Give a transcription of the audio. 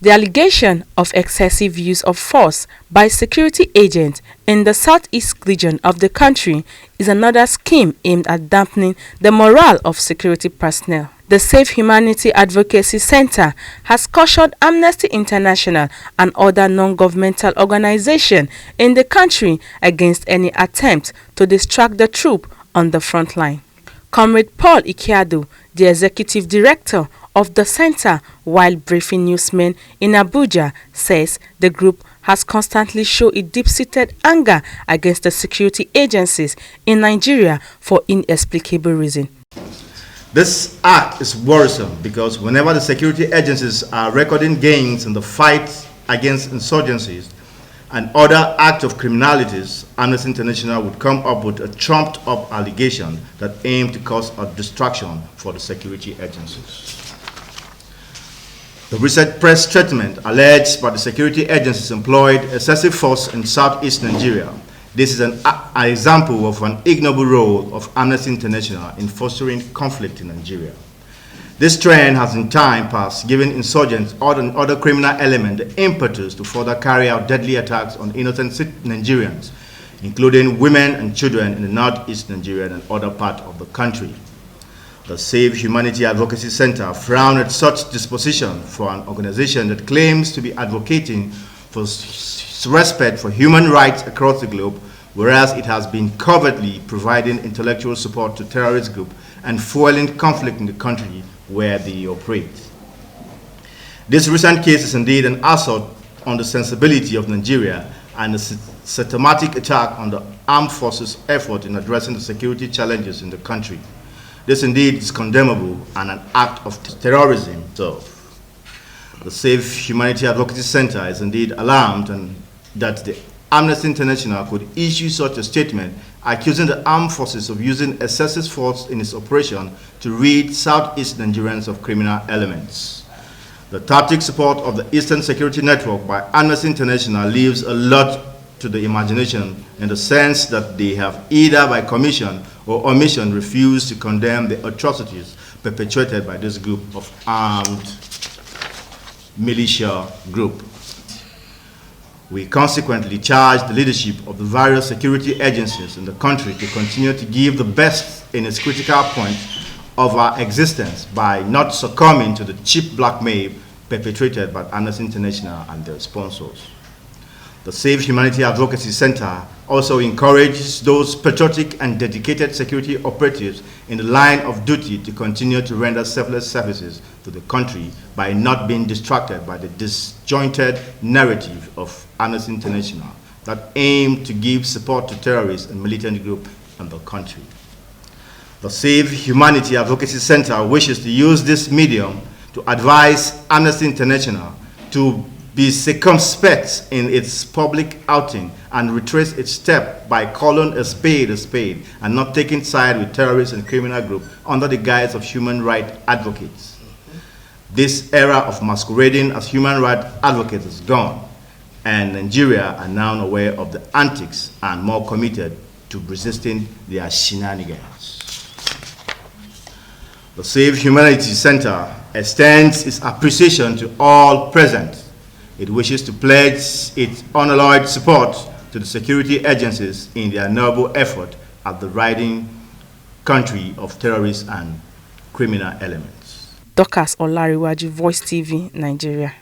The allegation of excessive use of force by security agents in the southeast region of the country is another scheme aimed at dampening the morale of security personnel. The Safe Humanity Advocacy Center has cautioned Amnesty International and other non-governmental organizations in the country against any attempt to distract the troops on the front line. Comrade Paul Ikiadu, the executive director of the center, while briefing newsmen in Abuja, says the group has constantly shown a deep-seated anger against the security agencies in Nigeria for inexplicable reasons. This act is worrisome because whenever the security agencies are recording gains in the fight against insurgencies and other acts of criminalities, Amnesty International would come up with a trumped-up allegation that aimed to cause a distraction for the security agencies. The recent press statement alleged that the security agencies employed excessive force in southeast Nigeria. This is an example of an ignoble role of Amnesty International in fostering conflict in Nigeria. This trend has in time past given insurgents or other criminal elements the impetus to further carry out deadly attacks on innocent Nigerians, including women and children in the northeast Nigeria and other parts of the country. The Safe Humanity Advocacy Center frowned at such disposition for an organization that claims to be advocating for respect for human rights across the globe, whereas it has been covertly providing intellectual support to terrorist groups and fueling conflict in the country where they operate. This recent case is indeed an assault on the sensibility of Nigeria and a systematic attack on the armed forces' effort in addressing the security challenges in the country. This indeed is condemnable and an act of terrorism. So, the Safe Humanity Advocacy Center is indeed alarmed that the Amnesty International could issue such a statement accusing the armed forces of using excessive force in its operation to rid southeast Nigerians of criminal elements. The tactic support of the Eastern Security Network by Amnesty International leaves a lot to the imagination in the sense that they have either by commission or omission refused to condemn the atrocities perpetrated by this group of armed militia group. We consequently charge the leadership of the various security agencies in the country to continue to give the best in its critical point of our existence by not succumbing to the cheap blackmail perpetrated by Amnesty International and their sponsors. The Safe Humanity Advocacy Center also encourages those patriotic and dedicated security operatives in the line of duty to continue to render selfless services to the country by not being distracted by the disjointed narrative of Amnesty International that aim to give support to terrorists and militant groups in the country. The Safe Humanity Advocacy Center wishes to use this medium to advise Amnesty International to be circumspect in its public outing and retrace its step by calling a spade and not taking side with terrorists and criminal groups under the guise of human rights advocates. This era of masquerading as human rights advocates is gone, and Nigeria are now aware of the antics and more committed to resisting their shenanigans. The Safe Humanity Center extends its appreciation to all present. It wishes to pledge its unalloyed support to the security agencies in their noble effort at the ridding country of terrorists and criminal elements. Dorcas Olariwaju, Voicetv, Nigeria.